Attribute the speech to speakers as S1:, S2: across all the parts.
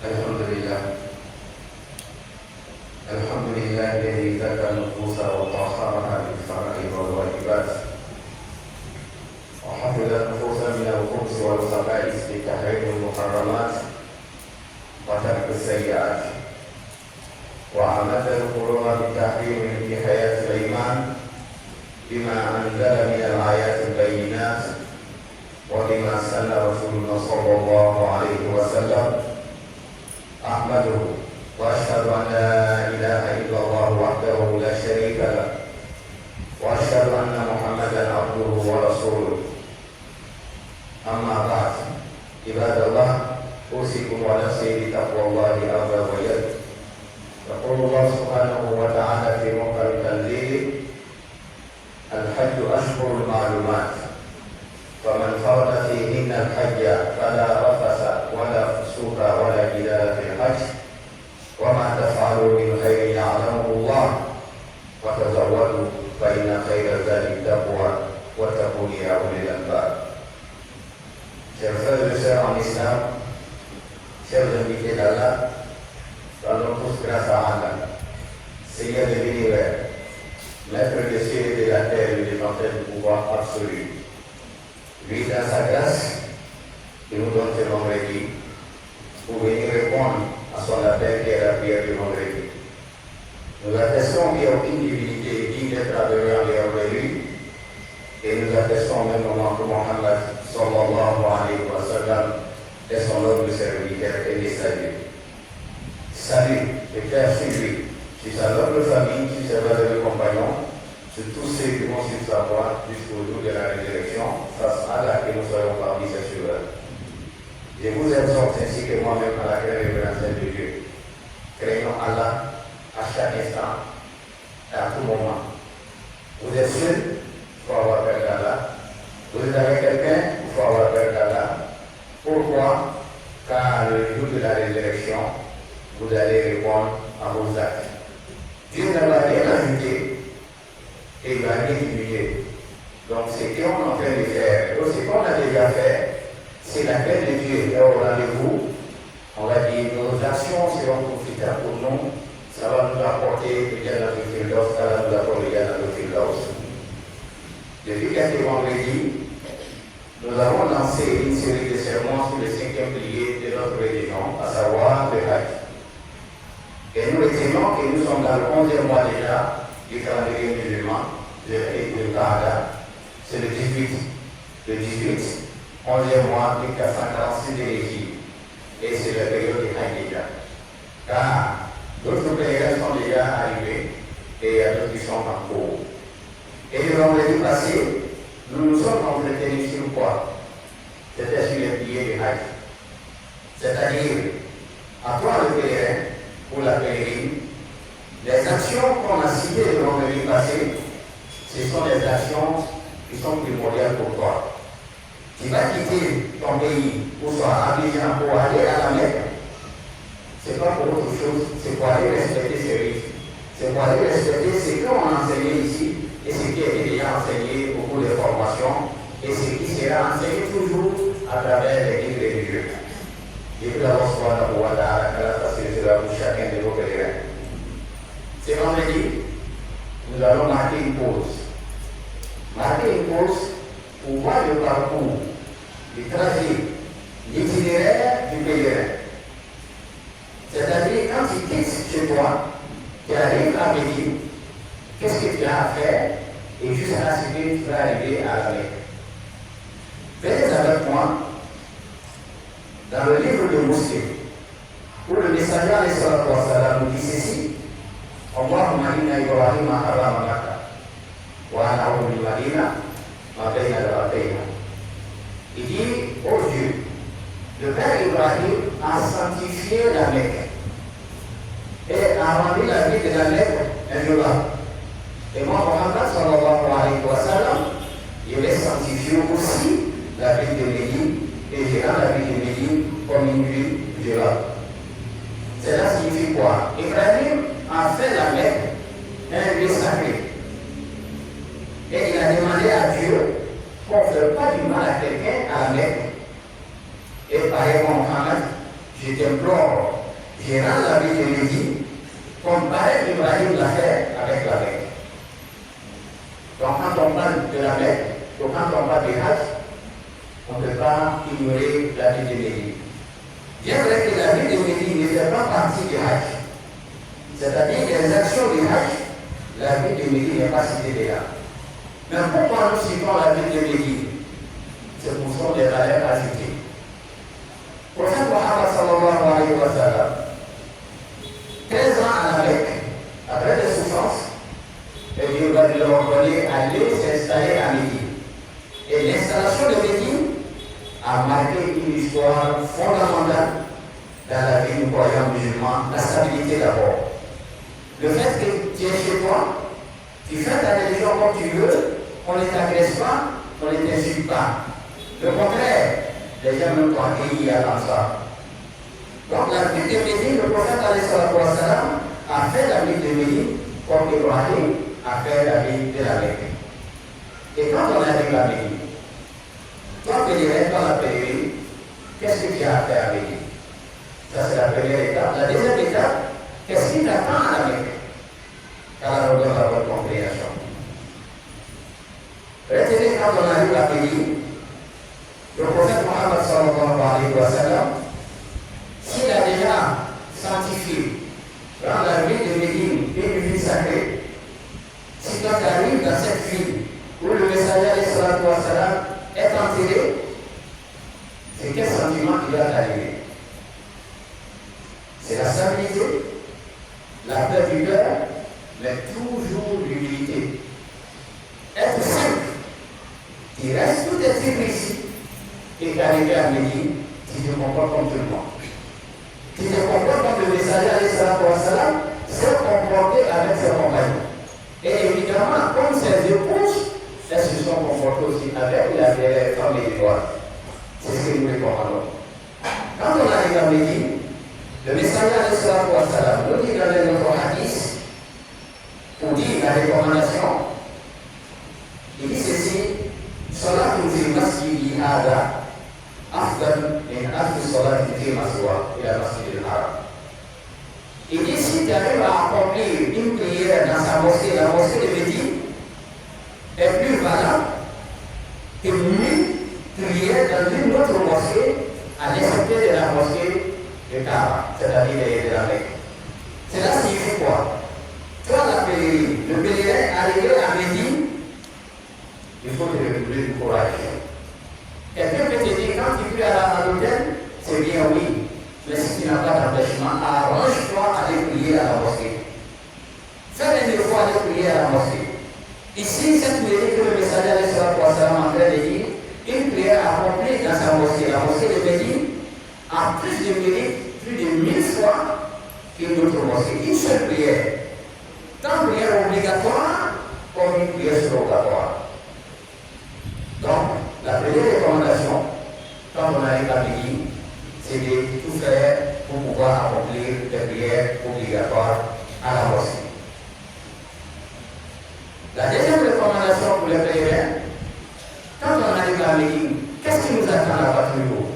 S1: الحمد لله الحمد لله الذي زكى النفوس وطهرها بالفرائض والواجبات وحفظ النفوس من الخبث والخبائث بتحريم المحرمات وترك السيئات وعمد القلوب بتحريم انتهايات الايمان بما انزل من الايات البينات وبما سن رسولنا صلى الله عليه وسلم. أحمده وأشهد أن لا إله إلا الله وحده لا شريك له وأشهد أن محمدا عبده ورسوله. أما بعد عباد الله أوصيكم ونفسي بتقوى الله عز وجل. يقول الله سبحانه وتعالى في محكم تنزيله: الحج أشهر المعلومات فمن فرض فيهن الحج فلا رفث ولا فسوق ولا جدال في الحج وما تفعلوا من خير يعلمه الله وتزودوا فإن خير الزاد التقوى واتقون يا أولي الألباب. Chers frères et sœurs en islam, chers invités d'Allah, rendons tous grâce à Allah, Seigneur de l'univers, Maître des cieux et de la terre, le détenteur du pouvoir absolu. Lui, dans sa grâce, il nous donne ce vendredi pour venir répondre à son appel qui est la prière du vendredi. Nous attestons qu'il n'y a aucune divinité digne d'être adorée en dehors de lui, et nous attestons même au nom de Mohammed sallallahu alayhi wa sallam est son noble serviteur et messager. Salut et paix sur lui, sur sa noble famille, sur ses valeureux compagnons, sur tous ceux qui vont suivre sa voie jusqu'au jour de la résurrection, face à Allah que nous soyons parmi ses suiveurs. Je vous exhorte ainsi que moi-même à la crainte révérentielle de Dieu. Craignons Allah à chaque instant et à tout moment. Vous êtes seul, il faut avoir peur d'Allah. Vous êtes avec quelqu'un, il faut avoir peur d'Allah. Pourquoi? Car le jour de la résurrection, vous allez répondre à vos actes. Dieu ne va rien ajouter et il va diminuer. Donc ce qu'on est en train de faire, ce qu'on a déjà fait, c'est la paix de Dieu est au rendez-vous. On va dire nos actions seront profitables pour nous. Ça va nous apporter le Jannat al-Firdaus, ça va nous apporter le Jannat al-Firdaus. Depuis quelques vendredis, nous avons lancé une série de sermons sur le 5e pilier de notre religion, à savoir le Hajj. Et nous retenons que nous sommes dans le 11e mois déjà du calendrier musulman, le Qa'ada. C'est le 18, 11e mois de 446 de l'Égypte. Et c'est la période du Hajj déjà. Car d'autres pèlerins sont déjà arrivés et il y a d'autres qui sont en cours. Et le vendredi passé, nous nous sommes entretenus sur quoi? C'était sur les piliers du Hajj. C'est-à-dire, à toi le pèlerin ou la pèlerine, les actions qu'on a citées le vendredi passé, ce sont des actions qui sont primordiales pour toi. Tu vas quitter ton pays pour soit Abidjan pour aller à la Mecque. Ce n'est pas pour autre chose, c'est pour aller respecter ces rites. C'est pour aller respecter ce qu'on a enseigné ici et ce qui a été déjà enseigné au cours des formations et ce qui sera enseigné toujours à travers les guides religieux. Et puis Allah subhanahu wa ta'ala facilitera pour chacun de vos pèlerins. Ce vendredi, nous allons marquer une pause. Marquer une pause pour voir le parcours, le trajet, l'itinéraire du pèlerin. C'est-à-dire, quand tu quittes chez toi, tu arrives à Médine, qu'est-ce que tu as à faire? Et jusqu'à ce que tu vas arriver à la Mecque. Venez avec moi dans le livre de Muslim, où le messager alayhi salatu wa salam nous dit ceci: Allahumma inna Ibrahima harrama Makkah wa ana awwalul Madina ma bayna al-Batayna. Il dit: oh Dieu, le Père Ibrahim a sanctifié la Mecque et a rendu la vie de la Mecque inviolable. Et moi, Mohammed sallallahu alayhi wa sallam, je vais sanctifier aussi la ville de Médine et je rends la ville de Médine comme une ville violable. Cela signifie quoi? Ibrahim a fait la Mecque un lieu sacré. Et il a demandé à Dieu qu'on ne fait pas du mal à quelqu'un à la Mecque. Et pareillement Mohammed, je t'implore, je rends la vie de Médine comme pareil Ibrahim l'a fait avec la Mecque. Donc quand on parle de la Mecque, ou quand on parle du Hajj, on ne peut pas ignorer la vie de Médine. Bien vrai que la vie de Médine ne fait pas partie du Hajj, c'est-à-dire les actions du Hajj, la vie de Médine n'est pas citée là. Mais pourquoi nous citons la vie de Médine? C'est pour son des valeurs ajoutées. Le prophète Mohammed sallallahu alayhi wa sallam, 13 ans à la Mecque, après des souffrances, et Dieu va lui ordonner d'aller s'installer à Médine. Et l'installation de Médine a marqué une histoire fondamentale dans la vie du croyant musulman, la stabilité d'abord. Le fait que tu es chez toi, tu fais ta religion comme tu veux, on ne t'agresse pas, on ne t'insulte pas. Le contraire, les gens ne t'ont accueilli à l'ensar. Donc la vie de Médine, le prophète a fait la vie de Médine comme Ibrahim a fait la vie de la Mecque. Et quand on arrive à Médine, toi pèlerin, dans la pèlerine, qu'est-ce que tu as à faire à Médine? Ça c'est la première étape. La deuxième étape, qu'est-ce qui t'attend à la Mecque? Car on donne la bonne compréhension. Retenez quand on arrive à Médine, le prophète Mohammed sallallahu alayhi wa sallam, s'il a déjà sanctifié dans la ville de Médine une ville sacrée, si toi tu arrives dans cette ville où le messager alayhi wa sallam est enterré, c'est quel sentiment qui va t'arriver? C'est la stabilité, la peur du cœur, mais toujours l'humilité. Être simple, il reste tout être ici. Et qu'arrivé à Médine, tu te comportes comme tout le monde. Tu te comportes comme le messager s'est comporté avec ses compagnons. Et évidemment, comme ses épouses, elles se sont comportées aussi avec les femmes et les rois. C'est ce que nous recommandons. Quand on arrive à Médine, le messager nous dit dans notre hadith, pour dire la recommandation, il dit ceci: Salatu fi masjidi hada afdal min alfi salati fi maswa ila masjidil haram. Il dit si tu arrives à accomplir une prière dans sa mosquée, la mosquée de Médine est plus valable que 1000 prières dans une autre mosquée à l'exception de la mosquée de Kaaba, c'est-à-dire de la Mecque. Cela signifie quoi? Toi, la pèlerine, le pèlerin arrivé à Médine, il faut te retrouver du courage. Quelqu'un peut te dire, quand tu pries à l'hôtel, c'est bien, oui. Mais si tu n'as pas d'empêchement, arrange-toi à aller prier à la mosquée. Fais une fois aller prier à la mosquée. Ici, cette prière que le messager est en train de dire, une prière accomplie dans sa mosquée. La mosquée de Médine a plus de mérite, plus de 1000 fois qu'une autre mosquée. Une seule prière. Tant prière obligatoire comme une prière surrogatoire. Donc, la première recommandation, quand on arrive à Médine, c'est de tout faire pour pouvoir accomplir des prières obligatoires à la mosquée. La deuxième recommandation pour les pèlerins, quand on arrive à Médine, qu'est-ce qui nous attend là-bas toujours?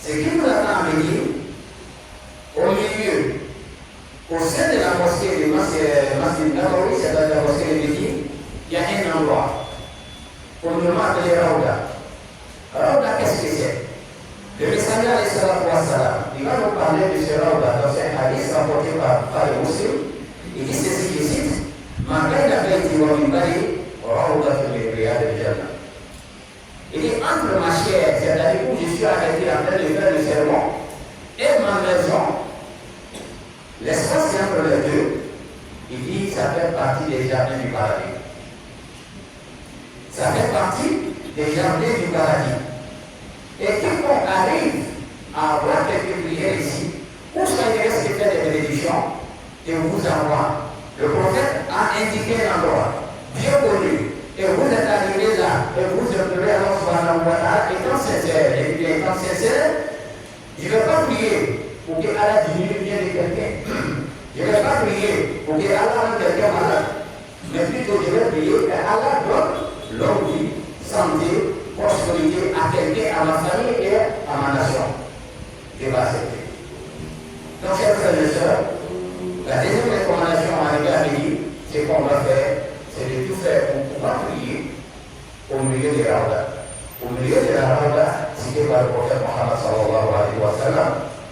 S1: Ce qui nous attend à Médine, au milieu, au sein de la mosquée de Masjid Nabawi, c'est-à-dire la mosquée de Médine, il y a un endroit qu'on nous appelle Raouda. Raouda, qu'est-ce que c'est? Le messager il va nous parler de ce Raouda dans un hadith rapporté par les musulmans. Il dit ceci, je cite: Ma baina baiti wa minbari Raoudatun min riyadil jannah. Il dit entre ma chair, c'est-à-dire où je suis arrêté en train de faire le sermon, et ma maison, l'espace entre les deux, il dit ça fait partie des jardins du paradis. Ça fait partie des jardins du paradis. Et quiconque arrive à avoir quelques prières ici, où ça il reste faire des bénédictions, et vous envoie. Le prophète a indiqué l'endroit, bien connu, et vous êtes arrivé là, et vous appelez Allah subhanahu wa ta'ala, étant sincère, et bien étant sincère, je ne vais pas prier pour que Allah diminue bien de quelqu'un. Je ne vais pas prier pour que Allah rende quelqu'un malade, mais plutôt je vais prier que Allah donne longue vie, santé, prospérité à quelqu'un, à ma famille et à ma nation. prophète Mohammed sallallahu alayhi wa sallam.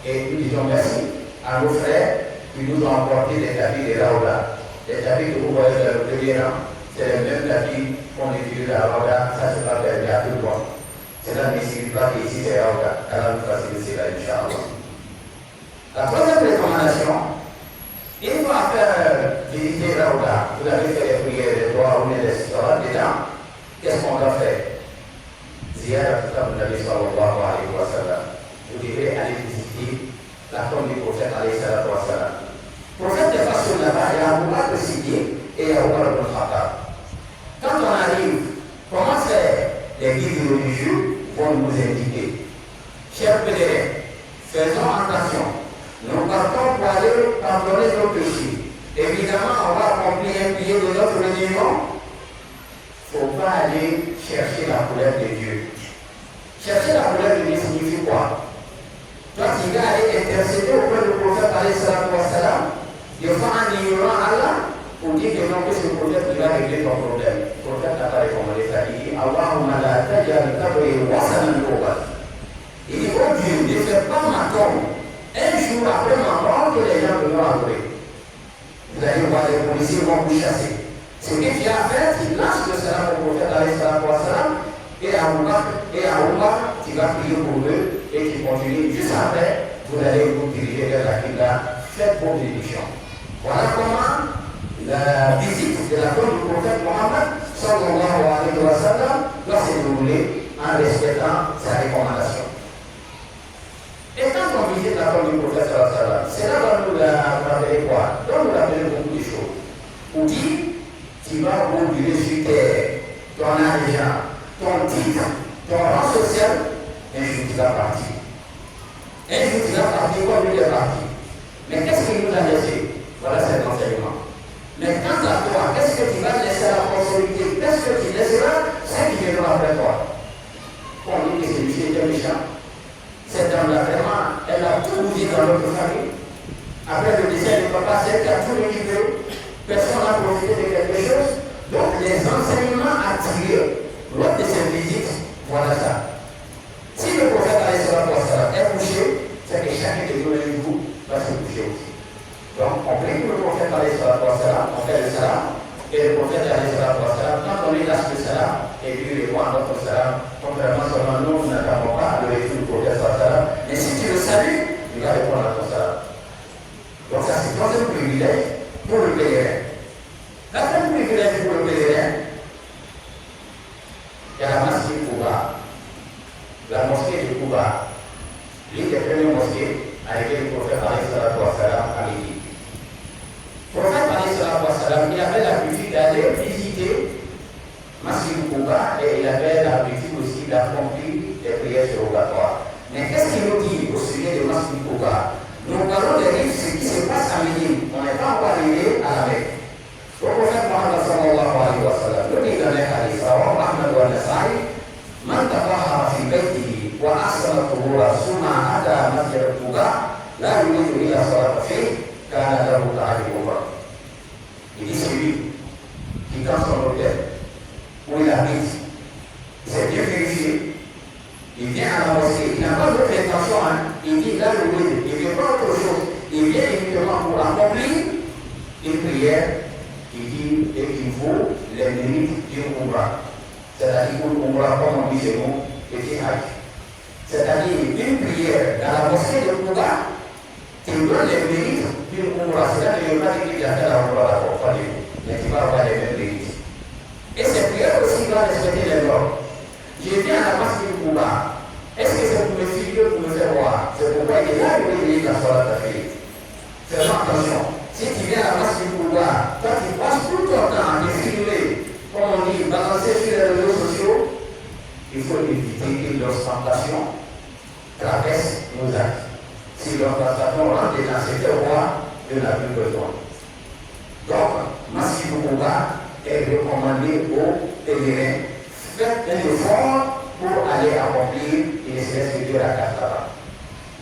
S1: Et nous disons merci à nos frères qui nous ont apporté des tapis de Raouda. Les tapis que vous voyez dans le premier rang, c'est les mêmes tapis qu'on utilise à Raouda. Ça, c'est pas permis à tout le monde. C'est là, mais si pas ici, c'est Raouda. Allah nous facilite cela, Inch'Allah. La troisième recommandation, une fois faire visiter Raouda, vous avez fait les prières, les doigts ou les restaurants dedans, qu'est-ce qu'on doit faire? Ziyara kitab Nabi sallallahu alayhi wa sallam. Vous devez aller visiter la tombe du prophète alayhi salatu wa sallam. Le prophète est passé là-bas, il y a Abu Bakr Siddiq et il y a Omar ibn Khattab. Quand on arrive, comment faire? Les guides religieux vont nous indiquer. Chers pèlerins, faisons attention. Nous partons pour aller pardonner nos péchés. Évidemment, on va accomplir un pilier de notre religion. Il ne faut pas aller chercher la couleur de Dieu. Chercher la couleur de Dieu signifie quoi? Toi, tu vas aller intercéder auprès du prophète alayhi salatu wa salam, de faire en ignorant Allah, pour dire que non, que ce prophète qui va régler ton problème. Le prophète n'a pas recommandé ça. Il dit Allahumma la tajal qabri wasanan yu'bad. Il dit oh Dieu, ne fais pas ma tombe un jour après ma mort que les gens vont adorer. Vous allez voir, les policiers vont vous chasser. Ce que tu as fait, tu lances le salam au prophète alayhi salatu wa salam, et à Omar, tu vas prier pour eux et tu continues. Juste après, vous allez vous diriger vers la Qibla. Faites vos bénédictions. Voilà comment la visite de la tombe du prophète Mohammed sallallahu alayhi wa sallam doit se dérouler en respectant sa recommandation. Et quand on visite la tombe du prophète sallallahu alayhi wa sallam, cela va nous rappeler quoi? Donc nous rappeler beaucoup de choses. On dit, tu vas brûler sur terre ton argent, ton titre, ton rang social, un jour tu vas partir. Un jour tu vas partir comme lui est parti. Mais qu'est-ce qu'il nous a laissé? Voilà cet enseignement. Mais quant à toi, qu'est-ce que tu vas laisser à la postérité? Qu'est-ce que tu laisseras? Ceux qui viendront après toi. On dit que celui-ci était méchant. Cette dame-là, vraiment, elle a tout bougé dans notre famille. Après le décès du papa, c'est elle qui a tout récupéré. Personne n'a profité de quelque chose. Donc les enseignements à tirer lors de cette visite, voilà ça. Si le prophète est couché, c'est que chacun de nous va se coucher aussi. Donc on prie pour le prophète, on fait le salam, et le prophète, quand on lui lâche le salam, et lui répond à notre salam, contrairement seulement nous n'attendons pas le retour du prophète, mais si tu le salues, il va répondre à ton salam. Donc ça c'est le troisième privilège pour le pèlerin. Quatrième privilège pour le pèlerin, il y a la mosquée de Kouba. La mosquée de Kouba, l'une des premières mosquées a été le prophète alayhi salatu wa salam à Médine. Le prophète alayhi salatu wa salam, il avait l'habitude d'aller visiter Masjid Kouba et il avait l'habitude aussi d'accomplir des prières surrogatoires. Mais qu'est-ce qu'il nous dit au sujet de Masjid Kouba? Nous parlons de ce qui se passe à Médine. On n'est pas encore arrivé à la Mecque. Le prophète Mohammed sallallahu alayhi wa sallam, le dit dans les hadiths, Ahmad wa Nasa'i, man tafahara fi baytihi wa ahsana tuhura summa ata masjid Quba la yuridu ila salata fi kana lahu ta'ali umrah. Il dit celui qui dans son hôtel où il habite, c'est bien vérifié, il vient à la mosquée, il n'a pas d'autre intention, il dit là il ne vient pas autre chose, il vient uniquement pour accomplir une prière qui dit et qui vaut les mérites d'une umrah. C'est-à-dire pour umrah, comme on dit chez nous, petit hajj. C'est-à-dire une prière dans la mosquée de Kouba qui donne les mérites d'une umrah. C'est-à-dire qu'il n'y a pas dit qu'il a fait la umrah d'abord, pas du tout, mais qui va avoir les mêmes mérites. Et cette prière aussi doit respecter les normes. Je viens à la mosquée de Kouba. Est-ce que c'est pour me figurer, pour me faire voir? C'est pourquoi il est là, il est la salat à faire. Fais attention. Si tu viens à la mosquée de Kouba, toi tu passes tout ton temps à défiler, comme on dit, balancer sur les réseaux sociaux, il faut éviter que l'ostentation traverse nos actes. Si l'ostentation rentre dans cette voie, il n'a plus besoin. Donc, Masjid Kouba est recommandé aux pèlerins. Faites un effort pour aller accomplir une espèce de rakat là-bas.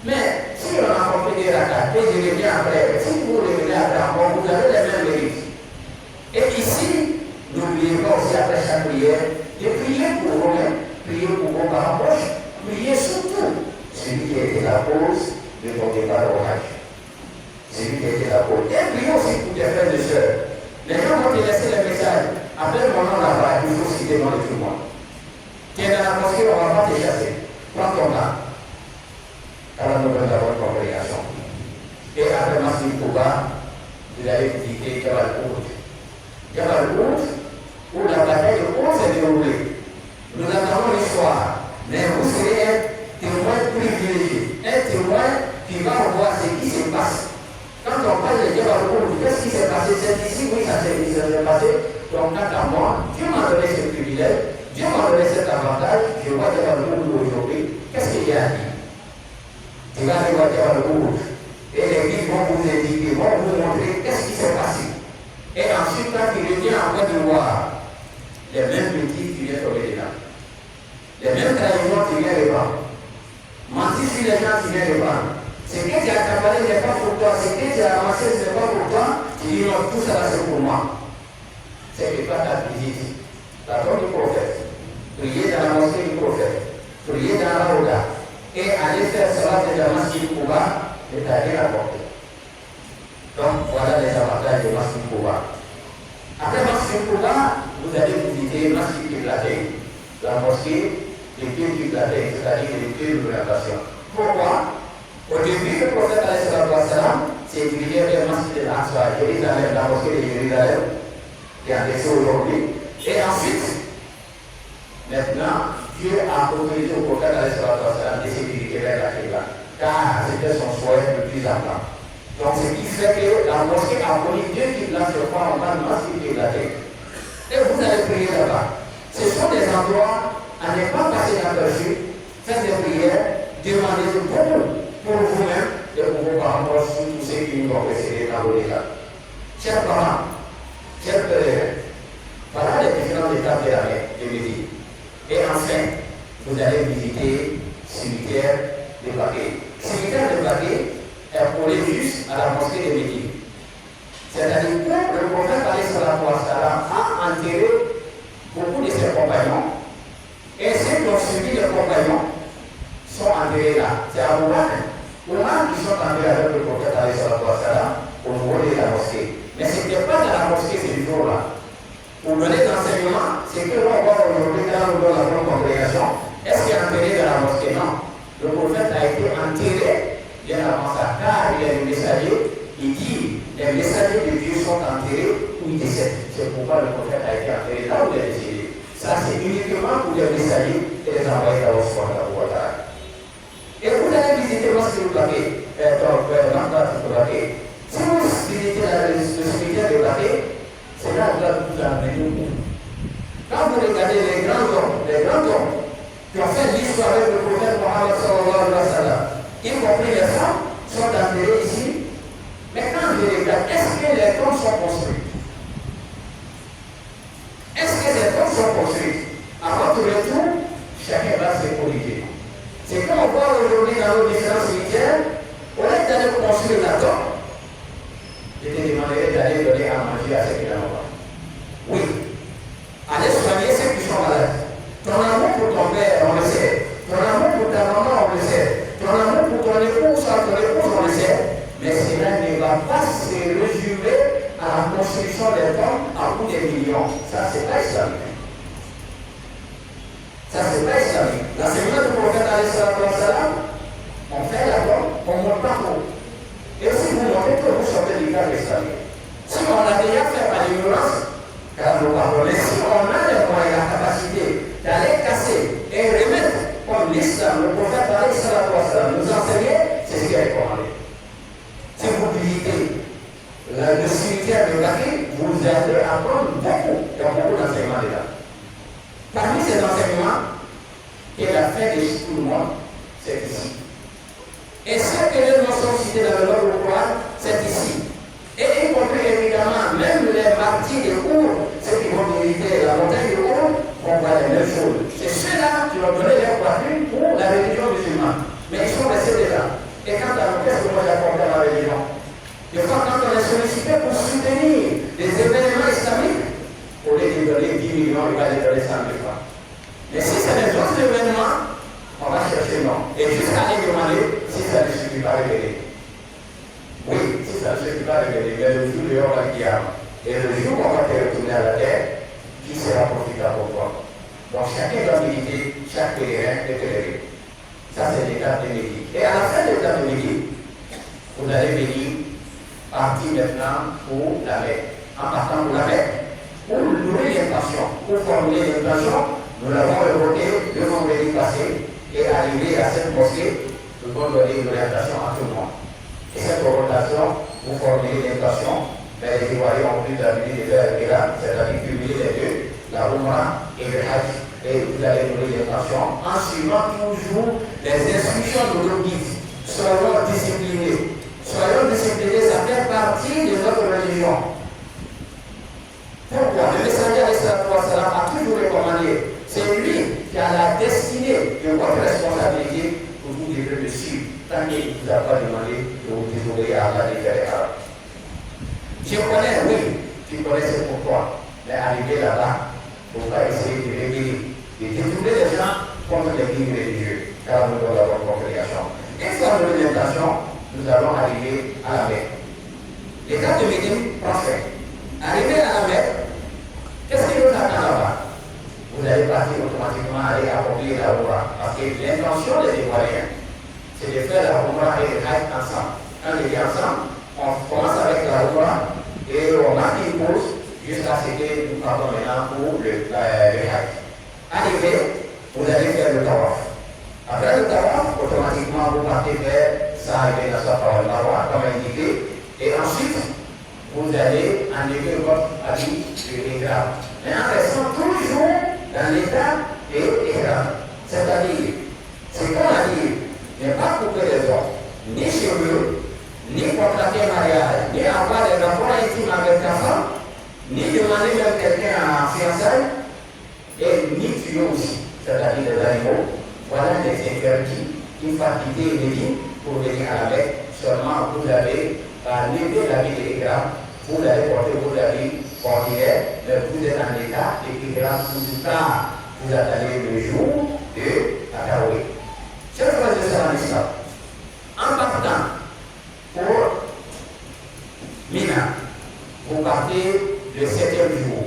S1: Mais si on accomplit des rakat, et je reviens après, si vous revenez après encore, vous avez les mêmes mérites. Et ici, n'oubliez pas aussi après chaque prière de prier pour vous-même, prier pour vos parents proches, prier surtout celui qui a été la cause de ton départ au Hajj. Celui qui a été la cause. Et puis aussi pour tes frères et sœurs. Les gens vont te laisser les messages. Après mon nom là-bas, il faut citer dans le tout le monde. Tu es dans la mosquée, on ne va pas te chasser. Prends ton temps. Car nous devons avoir une congrégation. Et après Masjid Quba, vous allez visiter Jabal Oud. Jabal Oud, où la bataille de Oud s'est déroulée. Nous attendons l'histoire. Mais vous serez un témoin privilégié. Un témoin qui va voir ce qui se passe. Quand on parle de Jabal Oud, qu'est-ce qui s'est passé? C'est ici, oui, ça s'est passé. Donc, quant à moi, Dieu m'a donné ce privilège, Dieu m'a donné cet avantage. Je vois Jabal Oud aujourd'hui. Qu'est-ce qu'il y a à dire? Tu vas aller voir Jabal Oud. Et les guides vont vous indiquer, vont vous montrer qu'est-ce qui s'est passé. Et ensuite, quand il revient en Côte d'Ivoire, les mêmes petits qui viennent tomber dedans. Les mêmes trahisons qui viennent répandre. Mentir sur les gens qui viennent répandre. Ce que tu as accaparé n'est pas pour toi, ce que tu as avancé ce n'est pas pour toi, tu dis non, tout ça c'est pour moi. C'est que toi ta visite, la tombe du prophète, prier dans la mosquée du prophète, prier dans la Ouda, et aller faire cela de la Masjid Quba, et d'aller apporter. Donc voilà les avantages de Masjid Quba. Après Masjid Quba, vous allez visiter Masjid Qiblatain, la mosquée des deux Qiblatain, c'est-à-dire les deux orientations. Pourquoi? Au début, le prophète s'est dirigé vers Masjid al-Aqsa, Jérusalem, la mosquée de Jérusalem, qui est en décès aujourd'hui. Et ensuite, maintenant, Dieu a autorisé au prophète de se diriger vers la Qibla, car c'était son souhait le plus important. Donc, ce qui fait que la mosquée a connu deux Qibla sur quoi on parle de Masjid Qiblatain. Et vous allez prier là-bas. Ce sont des endroits à ne pas passer inaperçus, faire des prières, demander de beaucoup pour vous-même et pour vos parents, pour tous ceux qui nous ont précédés dans vos états. Chers parents, chers pèlerins, voilà les différentes étapes de la visite. Et enfin, vous allez visiter le cimetière de Baké. Le cimetière de Baké est collé juste à la mosquée de Médine. C'est-à-dire que le prophète a enterré beaucoup de ses compagnons. Et ceux qui ont suivi les compagnons sont enterrés là. C'est à Oumar qui sont enterrés avec le prophète au niveau de la mosquée. Mais ce n'était pas dans la mosquée ce jour-là. Pour donner l'enseignement, c'est que l'on voit aujourd'hui dans la grande congrégation. Est-ce qu'il est enterré dans la mosquée? Non. Le prophète a été enterré bien avant ça, car il est le messager. Il dit, les messagers de Dieu sont enterrés où ils décèdent. C'est pourquoi le prophète a été enterré là où il est décédé. Ça, c'est uniquement pour les messagers et les envoyer dans le soir. Et vous allez visiter Masjid Baké, si vous visitez le cimetière de Baké, c'est là où vous amenez le monde. Quand vous regardez les grands hommes qui ont fait l'histoire avec le prophète Mohammed sallallahu alayhi wa sallam, y compris les femmes, sont enterrés ici. Mais quand je regarde, est-ce que les tombes sont construites? Est-ce que les tombes sont construites? À votre retour, chacun va se corriger. C'est comme on voit aujourd'hui dans nos différents cimetières, au lieu d'aller construire la tombe, je te demanderai d'aller donner à manger à ceux qui n'en ont pas. Oui. Allez soigner ceux qui sont malades. Ton amour pour ton père, on le sait. Ton amour pour ta maman, on le sait. Ton amour pour ton épouse, on le sait. Mais cela ne va pas se résumer à la construction des tombes à coût des millions. Ça, c'est pas islamique. Ça, c'est pas islamique. L'enseignement du prophète, on fait la tombe, on monte pas haut. Et si vous montez que vous sortez du cadre islamique, si on l'a déjà fait par l'ignorance, car nous parlons, mais si on a les moyens, la capacité d'aller casser et remettre comme l'islam, le prophète nous enseignait, c'est ce qui est recommandé. Si vous visitez le cimetière de Baké, vous allez apprendre beaucoup. Il y a beaucoup d'enseignements dedans. Parmi ces enseignements, qui est la fin de tout le monde, c'est ici. Et ce que les noms sont cités dans le Nouveau Coran, c'est ici. Et y compris évidemment, même les martyrs de Our, ceux qui vont visiter la montagne de Our, vont voir les mêmes choses. C'est ceux-là qui ont donné leur poitrine pour la religion musulmane. Mais ils sont restés dedans. Et quant à nous, qu'est-ce que moi j'apporte à la religion? Des fois, quand on est sollicité pour soutenir des événements islamiques, au lieu de donner 10 millions, il va les donner 100 000 francs. Mais si c'est les autres événements, on va chercher non. Et jusqu'à allé demander si ça ne suffit pas révéler. Oui, si ça ne suffit pas révéler, mais le jour de Yom Kiyama et le jour qu'on va te retourner à la terre, qui sera profitable pour toi. Donc chacun doit méditer chaque pèlerin et pèlerin. Ça c'est l'étape de midi. Et à la fin de l'étape de midi, vous allez venir partir maintenant pour la Mecque. En partant pour la Mecque, pour nourrir l'intention, pour formuler l'intention, nous l'avons évoqué le vendredi passé et arrivé à cette mosquée, nous devons donner une orientation à tout le monde. Et cette orientation, pour formuler l'intention, les Ivoiriens ont plus d'habitude de faire là, c'est-à-dire cumuler les deux, la Oumra et le Hajj. Et vous allez nourrir l'intention en suivant toujours les instructions de nos guides. Soyons disciplinés. Soyons disciplinés, ça fait partie de notre religion. Pourquoi? Le messager a toujours recommandé. C'est lui qui a la destinée de votre responsabilité pour vous devez le suivre. Tant qu'il ne vous a pas demandé de vous désobéir à Allah des Arabes. Je connais, oui, tu connais c'est pourquoi. Mais arriver là-bas, il ne faut pas essayer de réguler, de détourner les gens contre les lignes religieux, car nous devons avoir une congrégation. Une fois de l'orientation, nous allons arriver à la Mecque. L'étape de Médine, parfait. Arrivé à la Mecque, qu'est-ce qui nous attend là-bas? Vous allez partir automatiquement aller accomplir la Oumra. Parce que l'intention des Ivoiriens, c'est de faire la Oumra et le Hajj ensemble. Quand on est ensemble, on commence avec la Oumra et on marque une pause jusqu'à ce que nous partons maintenant pour le Hajj. Arrivé, vous allez faire le Tawaf. Après le Tawaf, automatiquement vous partez vers Sa'a ibn Safa al-Marwa, comme indiqué, et ensuite, vous allez enlever votre habit de l'Ihram. Mais en restant toujours dans l'état de l'Ihram. C'est-à-dire, c'est qu'on a dit, ne pas couper les hommes, ni cheveux, ni contracter mariage, ni avoir des rapports intimes avec ta femme, ni demander même quelqu'un en fiançailles, et ni tuer aussi, c'est-à-dire les animaux. Voilà des interdits qu'il faut quitter les lignes pour venir à la Mecque. Seulement, vous avez levé la vie de l'Ihram. Vous allez porter vos habits ordinaires, mais vous êtes en état et Ihram tout tard. Vous attendez le jour de la Tarouih. Cette phrase de ça en islam. En partant pour Mina, vous partez le 7e jour.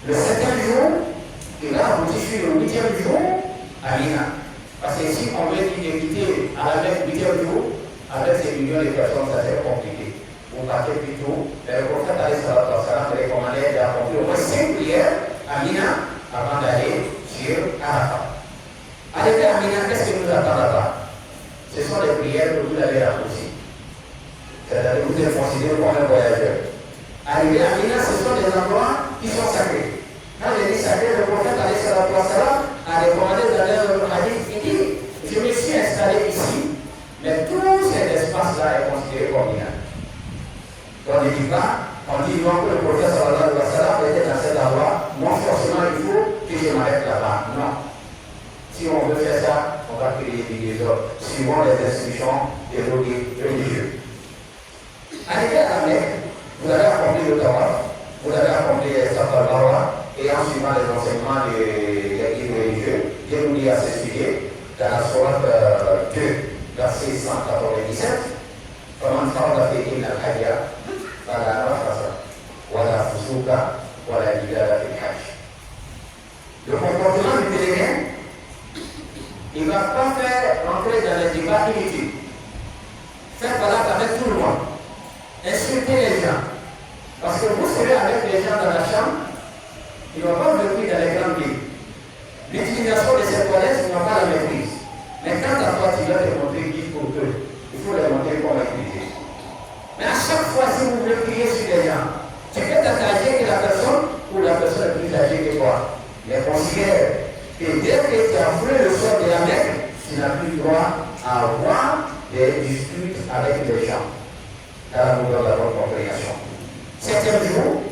S1: Le 7e jour, et là vous êtes sur le 8e jour à Mina. Parce que si on veut quitter à la Mecque 8e jour, avec ces millions de personnes, ça c'est compliqué. Vous partez plus tôt, mais le prophète recommandait d'accomplir au moins 5 prières à Mina avant d'aller sur Arafat. Arrivé à Mina, qu'est-ce que nous attend là-bas? Ce sont des prières que vous allez raccourcir. C'est-à-dire que vous êtes considéré comme un voyageur. Arrivé à Mina, ce sont des endroits qui sont sacrés. Quand je dis sacré, le prophète a recommandé d'aller dans le hadith. Il dit, je me suis installé ici, mais tout cet espace-là est considéré comme Mina. On ne dit pas, on dit non que le prophète sallallahu alayhi wa sallam était dans cet endroit, moi forcément il faut que je m'arrête là-bas. Non. Si on veut faire ça, on va créer des désordres, suivant les instructions des religieux. Arrivé à la Mecque, vous allez accomplir le Tawaf, vous allez accomplir les Safa al-Marwa, et en suivant les enseignements des guides religieux, Dieu nous dit à ce sujet, dans la sourate 2, verset 197, فمن فرض فيهن الحج فلا رفث ولا فسوق ولا جدال في الحج. Le comportement du pèlerin, il ne va pas faire rentrer dans les débats inutiles. Faire balade avec tout le monde. Insulter les gens. Parce que vous serez avec les gens dans la chambre, ils ne vont pas vous pris dans les grandes villes. L'utilisation de ces toilettes, ils n'ont pas la maîtrise. Mais quand à toi, tu dois te montrer guide pour eux. Il faut les montrer comment utiliser. Mais à chaque fois, si vous voulez prier sur les gens, tu peux être âgé que la personne ou la personne est plus âgée que toi. Mais considère que dès que tu as voulu le sort de la Mecque, tu n'as plus le droit à avoir des disputes avec les gens. Car nous avons la bonne congrégation. 7e jour,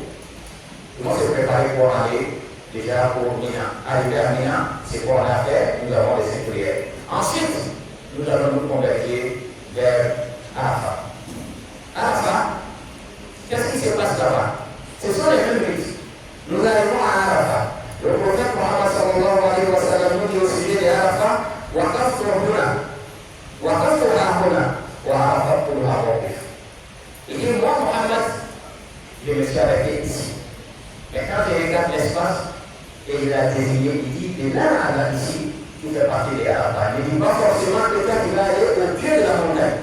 S1: nous allons se préparer pour aller déjà pour Mina. Arrivé à Mina, c'est quoi on a fait, nous avons les 5 prières. Ensuite, nous allons nous convertir vers Arafat. Arafat, qu'est-ce qui se passe là-bas? Ce sont les mêmes rites. Nous arrivons à Arafat. Le prophète Mohammed sallallahu alayhi wa sallam nous dit au sujet de Arafat, Waqaf Torbuna. désigné, il dit, de là à là ici, qui fait partie des Arafat. Il ne dit pas forcément quelqu'un qui va aller au pied de la montagne.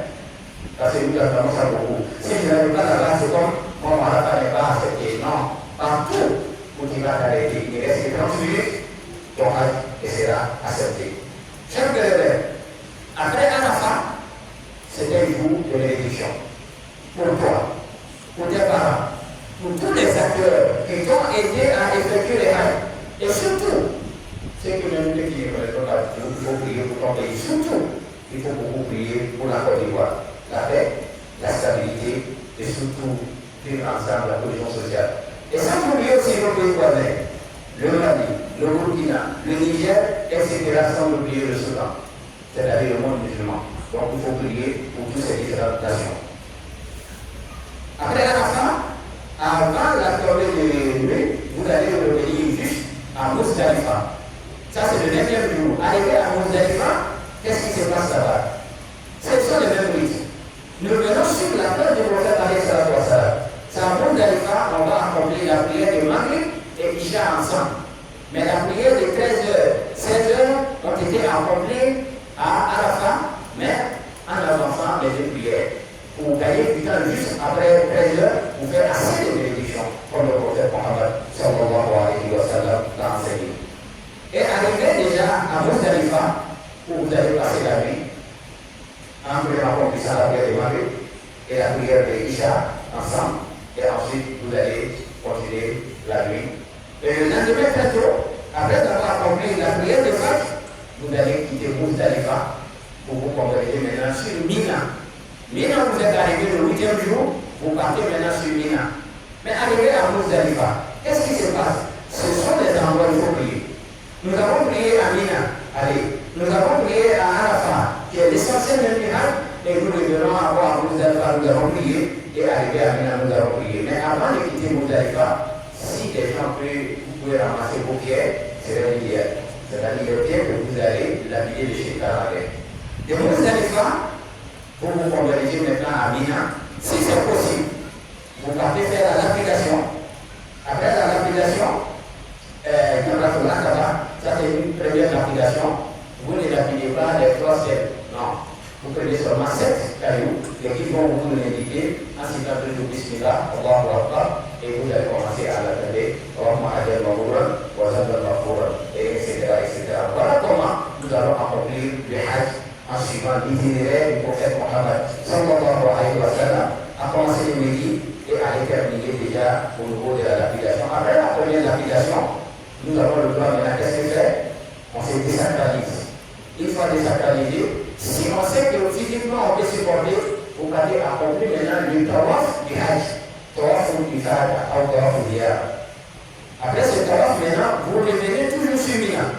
S1: Parce que nous avons ça beaucoup. Si je n'arrive pas là-bas, c'est comme, mon Arafat n'est pas accepté. Non, partout où tu vas t'arrêter, il reste 30 minutes, ton hajj sera accepté. Chers frères, après Arafat, c'était le jour de l'élection. Pour toi, pour tes parents, pour tous les acteurs qui t'ont aidé à effectuer les hajj. Et surtout, c'est que même les qui ne connaissent pas, il faut prier pour ton pays. Surtout, il faut beaucoup prier pour la Côte d'Ivoire. La paix, la stabilité et surtout vivre ensemble la cohésion sociale. Et sans oublier aussi nos pays voisins, le Mali, le Burkina, le Niger, etc. sans oublier le Soudan, c'est-à-dire le monde musulman. Donc il faut prier pour toutes ces différentes nations. Après la fin, avant la tombée de nuit, vous allez revenir juste à Mousdalifa. Ça c'est le 9e jour. Arrivé à Mousdalifa, qu'est-ce qui se passe là-bas? Ce sont les mêmes rites. Nous venons sur la place du prophète alayhi salatu wa salam. C'est à Mousdalifa, on va accomplir la prière de Maghrib et Isha ensemble. Mais la prière de 13h, 16h ont été accomplies à Arafat, mais en avançant les deux prières. Pour gagner du temps juste après 13h, pour faire assez de bénédictions, comme le prophète Mohammed sallallahu alayhi wa sallam l'a enseigné. Et arrivé déjà à Mousdalifa, où vous allez passer la nuit, en accomplissant la prière de Maghrib et la prière de Isha ensemble, et ensuite vous allez continuer la nuit. Et le lendemain très tôt, après avoir accompli la prière de Fajr, vous allez quitter Mousdalifa pour vous convertir maintenant sur Mina. Mina, vous êtes arrivé le 8e jour, vous partez maintenant sur Mina. Mais arrivé à Mousdalifa, qu'est-ce qui se passe? Ce sont des endroits où il faut prier. Nous avons prié à Mina, allez, nous avons prié à Arafat, qui est l'essentiel de Mina, et nous revenons à Mousdalifa, nous avons prié, et arrivé à Mina, nous avons prié. Mais avant de quitter Mousdalifa, si les gens vous pouvez ramasser vos pierres, c'est l'idéal. C'est-à-dire les pierres que vous allez l'habiller de chez avec. De Mousdalifa, vous vous convertissez maintenant à Mina. Si c'est possible, vous partez faire la lapidation. Après la lapidation, ça c'est une première lapidation. Vous ne lapidez pas les 3 sels. Non. Vous prenez seulement 7 cailloux et qui vont vous l'indiquer en citant toujours Bismillah, Allahu Akbar, et vous allez commencer à l'appeler Rahma Adel Mawouran, Wazadal Mawouran, etc. Voilà comment nous allons accomplir le Hajj en suivant l'itinéraire du prophète Mohammed sallallahu alayhi wa sallam, à commencer le midi et à les terminer déjà au niveau de la lapidation. Après la première lapidation, nous avons le droit maintenant, qu'est-ce que c'est? On se désacralise. Une fois désacralisé, si on sait que physiquement on peut supporter, vous allez accomplir maintenant le tawaf du Hajj, tawaf du Fada, ou tawaf du Diyar. Après ce tawaf maintenant, vous revenez toujours sur Mina.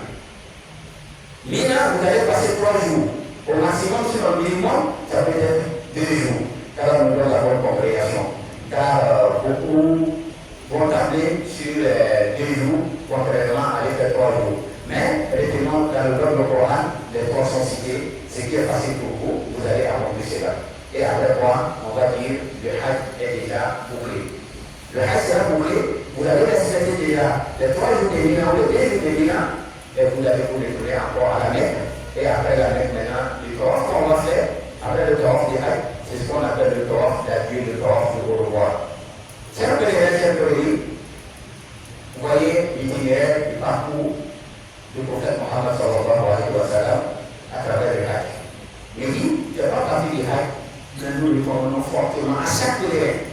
S1: Mina, vous allez passer 3 jours. Au maximum, sur le minimum, ça peut être 2 jours, car on donne la bonne compréhension. Car beaucoup vont tabler sur 2 jours, contrairement à l'effet 3 jours. Mais, retenons dans le Coran, les 3 sont cités, ce qui est facile pour vous, vous allez accomplir cela. Et après quoi, on va dire, le Hajj est déjà bouclé. Le Hajj sera bouclé, vous allez respecter déjà les 3 jours de Mina ou les 2 jours de Mina, et vous allez vous retourner encore à la Mecque. Et après la Mecque maintenant, le tawaf qu'on va faire, après le tawaf du Hajj, c'est ce qu'on appelle le tawaf d'adieu, le tawaf de au revoir. C'est un peu les règles. Vous voyez l'itinéraire du parcours du prophète Mohammed sallallahu alayhi wa sallam à travers le Hajj. Mais il ne fait pas partie du Hajj, mais nous le condamnons fortement à chaque prière.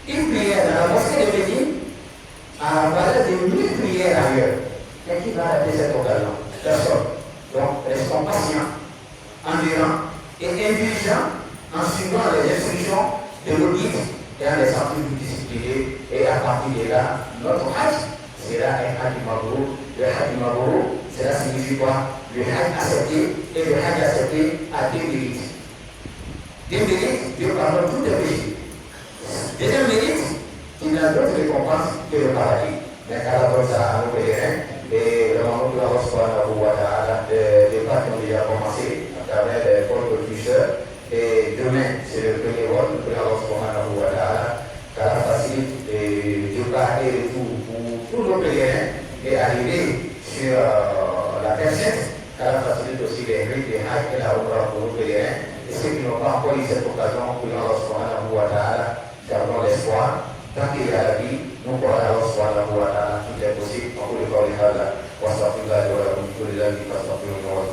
S1: Une prière dans la mosquée de Médine a valeur de 1000 prières ailleurs. Et qui va arrêter cette occasion? Personne. Donc, restons patients, endurants et indulgents en suivant les instructions de nos guides et en les sentant disciplinés. Et à partir de là, notre Hajj sera un Hajj Mabrour. Le Hajj Mabrour, cela signifie quoi? Le Hajj accepté, et le Hajj accepté a 2 mérites. 2 mérites, Dieu pardonne tous les péchés. Deuxième mérite, il n'a d'autre récompense que le paradis. Mais qu'Allah donne ça à nos pèlerins. Et vraiment, nous avons des pas qui ont déjà commencé à travers les bonnes producteurs. Et demain, c'est le premier rôle, nous allons subhanahu wa ta'ala, car facilite et Dieu et tout pour tous nos pèlerins et arriver sur la personne, car la facilite aussi les rites, les hajj et la umrah pour nous pèlerins. Et ceux qui n'ont pas encore eu cette occasion, prions Allah subhanahu wa ta'ala, gardons l'espoir. Tant qu'il y a la vie, nous pourrons Allah subhanahu wa ta'ala, tout est possible. On peut le faire les hajj, wa sallallahu wa sallam, wa sallam, wa sallam, wa sallam,